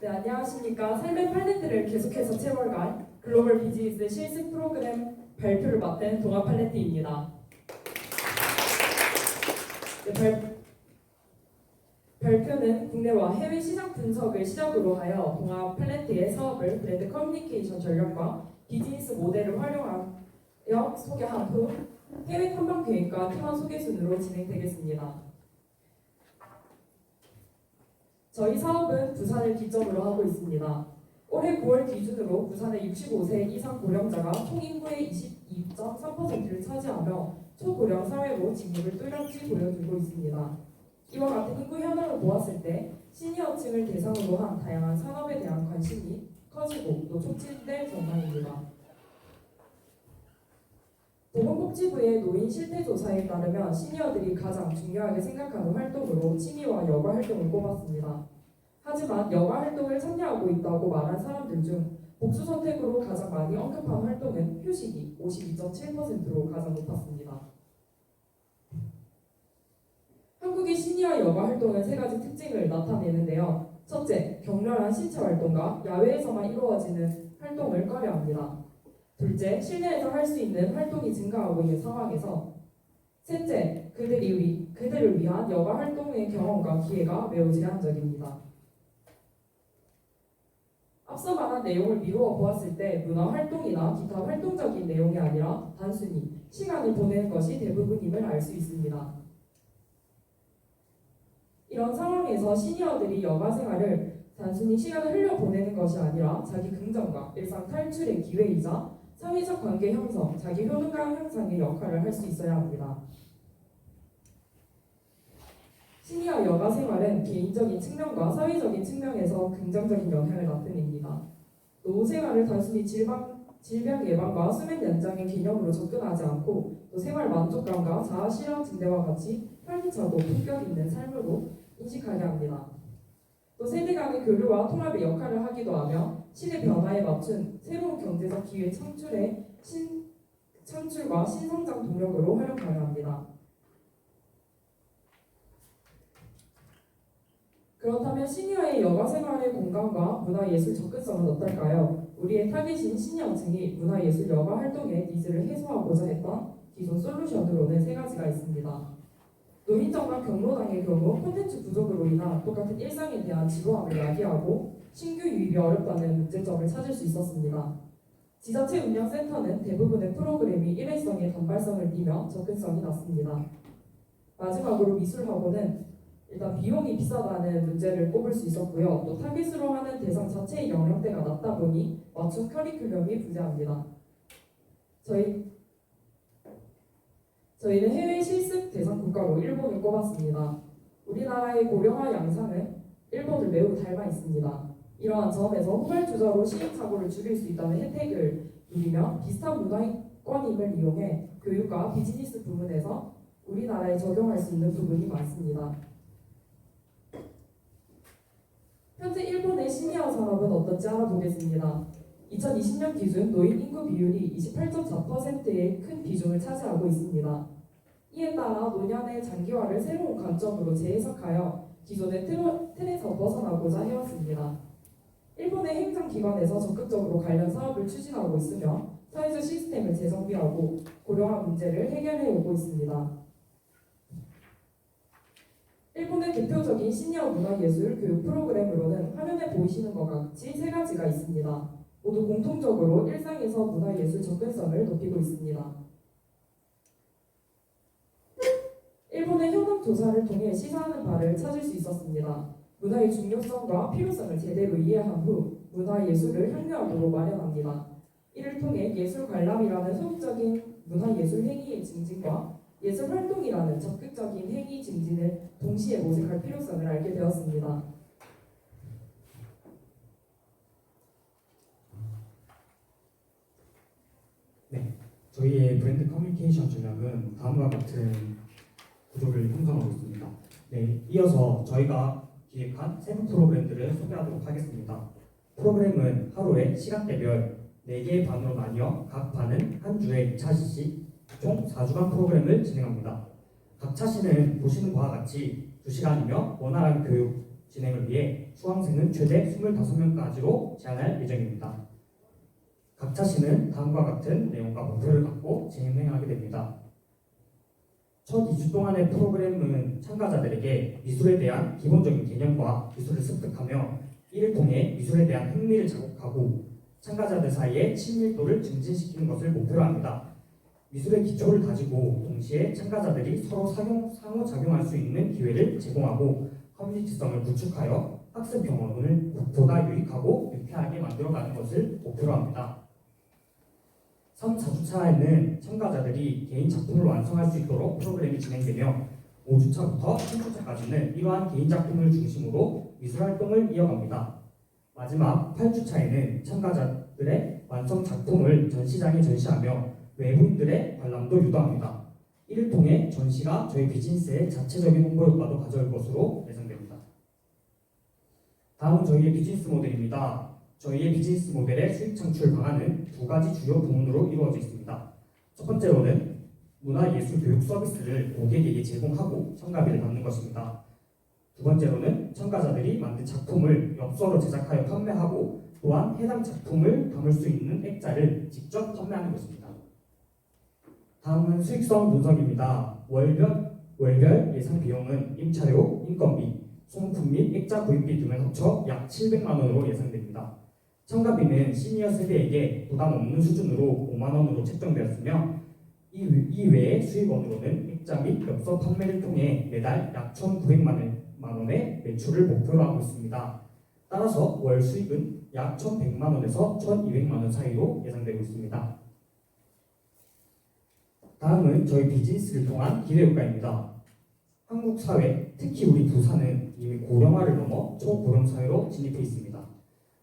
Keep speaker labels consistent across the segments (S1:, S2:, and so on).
S1: 네, 안녕하십니까. 삶의 팔레트를 계속해서 채워갈 글로벌 비즈니스 실습 프로그램 발표를 맡은 동아 팔레트입니다. 네, 발표는 국내와 해외 시장 분석을 시작으로 하여 동아 팔레트의 사업을 브랜드 커뮤니케이션 전략과 비즈니스 모델을 활용하여 소개한 후 해외 탐방 계획과 팀원 소개 순으로 진행되겠습니다. 저희 사업은 부산을 기점으로 하고 있습니다. 올해 9월 기준으로 부산의 65세 이상 고령자가 총 인구의 22.3%를 차지하며 초고령 사회로 진입을 뚜렷이 보여주고 있습니다. 이와 같은 인구 현황을 보았을 때 시니어층을 대상으로 한 다양한 산업에 대한 관심이 커지고 또 촉진될 전망입니다. 보건복지부의 노인 실태조사에 따르면 시니어들이 가장 중요하게 생각하는 활동으로 취미와 여가 활동을 꼽았습니다. 하지만 여가 활동을 참여하고 있다고 말한 사람들 중 복수 선택으로 가장 많이 언급한 활동은 휴식이 52.7%로 가장 높았습니다. 한국의 시니어 여가 활동은 세 가지 특징을 나타내는데요. 첫째, 격렬한 신체 활동과 야외에서만 이루어지는 활동을 꺼려합니다. 둘째, 실내에서 할 수 있는 활동이 증가하고 있는 상황에서 셋째, 그들을 위한 여가 활동의 경험과 기회가 매우 제한적입니다. 앞서 말한 내용을 미루어 보았을 때 문화 활동이나 기타 활동적인 내용이 아니라 단순히 시간을 보내는 것이 대부분임을 알 수 있습니다. 이런 상황에서 시니어들이 여가 생활을 단순히 시간을 흘려보내는 것이 아니라 자기 긍정과 일상 탈출의 기회이자 사회적 관계 형성, 자기 효능감 향상의 역할을 할 수 있어야 합니다. 시니어 여가 생활은 개인적인 측면과 사회적인 측면에서 긍정적인 영향을 나타냅니다. 노후 생활을 단순히 질병 예방과 수면 연장의 개념으로 접근하지 않고 또 생활 만족감과 자아 실현 증대와 같이 활기차고 품격 있는 삶으로 인식하게 합니다. 또 세대 간의 교류와 통합의 역할을 하기도 하며 시대 변화에 맞춘 새로운 경제적 기회 창출과 신성장 동력으로 활용하려 합니다. 그렇다면 시니어의 여가 생활의 공간과 문화예술 접근성은 어떨까요? 우리의 타깃인 시니어층이 문화예술 여가 활동의 니즈를 해소하고자 했던 기존 솔루션으로는 세 가지가 있습니다. 노인정과 경로당의 경우 콘텐츠 부족으로 인한 똑같은 일상에 대한 지루함을 야기하고 신규 유입이 어렵다는 문제점을 찾을 수 있었습니다. 지자체 운영센터는 대부분의 프로그램이 일회성의 단발성을 띠며 접근성이 낮습니다. 마지막으로 미술학원은 일단 비용이 비싸다는 문제를 꼽을 수 있었고요. 또 타깃으로 하는 대상 자체의 연령대가 낮다 보니 맞춤 커리큘럼이 부재합니다. 저희는 해외 실습 대상 국가로 일본을 꼽았습니다. 우리나라의 고령화 양상은 일본을 매우 닮아 있습니다. 이러한 점에서 후발주자로 시행착오를 줄일 수 있다는 혜택을 누리며 비슷한 문화권임을 이용해 교육과 비즈니스 부문에서 우리나라에 적용할 수 있는 부분이 많습니다. 현재 일본의 시니어 산업은 어떤지 알아보겠습니다. 2020년 기준 노인 인구 비율이 28.4%의 큰 비중을 차지하고 있습니다. 이에 따라 노년의 장기화를 새로운 관점으로 재해석하여 기존의 틀에서 벗어나고자 해왔습니다. 일본의 행정기관에서 적극적으로 관련 사업을 추진하고 있으며 사회적 시스템을 재정비하고 고령화 문제를 해결해 오고 있습니다. 일본의 대표적인 시니어 문화예술 교육 프로그램으로는 화면에 보이시는 것과 같이 세 가지가 있습니다. 모두 공통적으로 일상에서 문화예술 접근성을 높이고 있습니다. 일본의 현업 조사를 통해 시사하는 바를 찾을 수 있었습니다. 문화의 중요성과 필요성을 제대로 이해한 후 문화예술을 향유하도록 마련합니다. 이를 통해 예술 관람이라는 소극적인 문화예술 행위의 증진과 예술 활동이라는 적극적인 행위 증진을 동시에 모색할 필요성을 알게 되었습니다.
S2: 네, 저희의 브랜드 커뮤니케이션 전략은 다음과 같은 구조를 형성하고 있습니다. 네, 이어서 저희가 기획한 세부 프로그램들을 소개하도록 하겠습니다. 프로그램은 하루에 시간대별 4개의 반으로 나뉘어 각 반은 한 주에 2차씩 총 4주간 프로그램을 진행합니다. 각 차시는 보시는 바와 같이 2시간이며 원활한 교육, 진행을 위해 수강생은 최대 25명까지로 제한할 예정입니다. 각 차시는 다음과 같은 내용과 목표를 갖고 진행하게 됩니다. 첫 2주 동안의 프로그램은 참가자들에게 미술에 대한 기본적인 개념과 기술을 습득하며 이를 통해 미술에 대한 흥미를 자극하고 참가자들 사이의 친밀도를 증진시키는 것을 목표로 합니다. 미술의 기초를 다지고 동시에 참가자들이 서로 상호작용할 수 있는 기회를 제공하고 커뮤니티성을 구축하여 학습 경험을 보다 유익하고 유쾌하게 만들어가는 것을 목표로 합니다. 3, 4주차에는 참가자들이 개인 작품을 완성할 수 있도록 프로그램이 진행되며 5주차부터 10주차까지는 이러한 개인 작품을 중심으로 미술활동을 이어갑니다. 마지막 8주차에는 참가자들의 완성 작품을 전시장에 전시하며 외부인들의 관람도 유도합니다. 이를 통해 전시가 저희 비즈니스의 자체적인 홍보 효과도 가져올 것으로 예상됩니다. 다음은 저희의 비즈니스 모델입니다. 저희의 비즈니스 모델의 수익 창출 방안은 두 가지 주요 부문으로 이루어져 있습니다. 첫 번째로는 문화예술 교육 서비스를 고객에게 제공하고 참가비를 받는 것입니다. 두 번째로는 참가자들이 만든 작품을 엽서로 제작하여 판매하고 또한 해당 작품을 담을 수 있는 액자를 직접 판매하는 것입니다. 다음은 수익성 분석입니다. 월별 예상 비용은 임차료, 인건비, 소모품 및 액자 구입비 등을 합쳐 약 700만 원으로 예상됩니다. 참가비는 시니어 세대에게 부담 없는 수준으로 5만 원으로 책정되었으며 이 외의 수익원으로는 액자 및 엽서 판매를 통해 매달 약 1,900만 원의 매출을 목표로 하고 있습니다. 따라서 월 수익은 약 1,100만 원에서 1,200만 원 사이로 예상되고 있습니다. 다음은 저희 비즈니스를 통한 기대효과입니다. 한국 사회, 특히 우리 부산은 이미 고령화를 넘어 초고령 사회로 진입해 있습니다.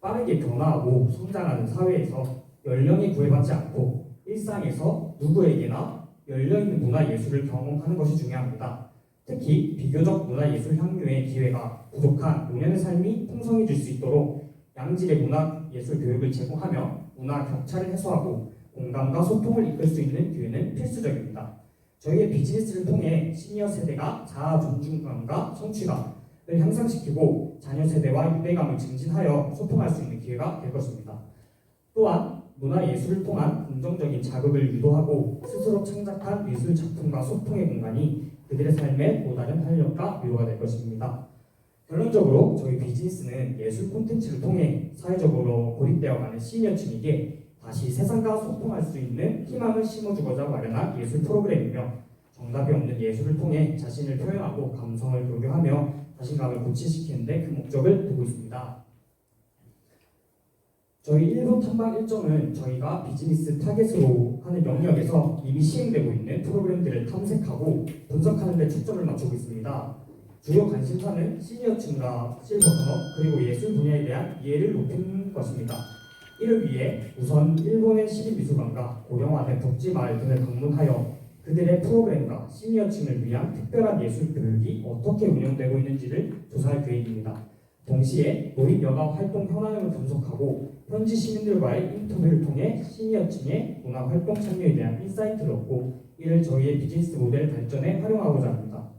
S2: 빠르게 변화하고 성장하는 사회에서 연령이 구애받지 않고 일상에서 누구에게나 열려있는 문화예술을 경험하는 것이 중요합니다. 특히 비교적 문화예술 향유의 기회가 부족한 노년의 삶이 풍성해질 수 있도록 양질의 문화예술 교육을 제공하며 문화 격차를 해소하고 공감과 소통을 이끌 수 있는 기회는 필수적입니다. 저희의 비즈니스를 통해 시니어 세대가 자아 존중감과 성취감을 향상시키고 자녀 세대와 유대감을 증진하여 소통할 수 있는 기회가 될 것입니다. 또한 문화예술을 통한 긍정적인 자극을 유도하고 스스로 창작한 미술 작품과 소통의 공간이 그들의 삶에 또 다른 활력과 위로가 될 것입니다. 결론적으로 저희 비즈니스는 예술 콘텐츠를 통해 사회적으로 고립되어가는 시니어층에게 다시 세상과 소통할 수 있는 희망을 심어주고자 마련한 예술 프로그램이며 정답이 없는 예술을 통해 자신을 표현하고 감성을 교류하며 자신감을 고취시키는 데 그 목적을 두고 있습니다. 저희 일본 탐방 일정은 저희가 비즈니스 타겟으로 하는 영역에서 이미 시행되고 있는 프로그램들을 탐색하고 분석하는 데 초점을 맞추고 있습니다. 주요 관심사는 시니어층과 실버 산업 그리고 예술 분야에 대한 이해를 높이는 것입니다. 이를 위해 우선 일본의 시립미술관과 고령화된 덕지마을 등을 방문하여 그들의 프로그램과 시니어층을 위한 특별한 예술 교육이 어떻게 운영되고 있는지를 조사할 계획입니다. 동시에 노인 여가 활동 현황을 분석하고 현지 시민들과의 인터뷰를 통해 시니어층의 문화 활동 참여에 대한 인사이트를 얻고 이를 저희의 비즈니스 모델 발전에 활용하고자 합니다.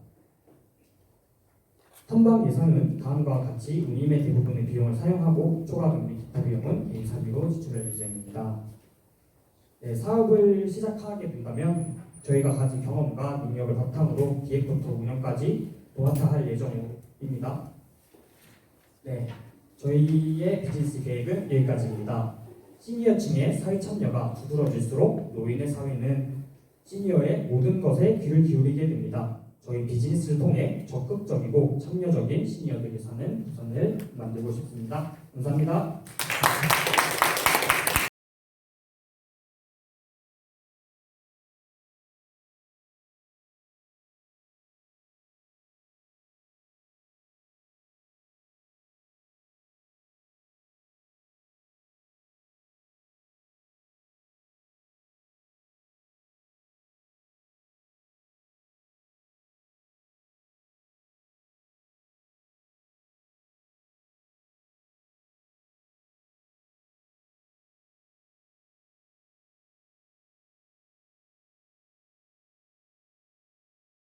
S2: 탐방 예산은 다음과 같이 운임의 대부분의 비용을 사용하고 초과 경비 기타 비용은 개인 사비로 지출할 예정입니다. 네, 사업을 시작하게 된다면 저희가 가진 경험과 능력을 바탕으로 기획부터 운영까지 도맡아 할 예정입니다. 네, 저희의 비즈니스 계획은 여기까지입니다. 시니어층의 사회 참여가 두드러질수록 노인의 사회는 시니어의 모든 것에 귀를 기울이게 됩니다. 저희 비즈니스를 통해 적극적이고 참여적인 시니어들이 사는 부산을 만들고 싶습니다. 감사합니다.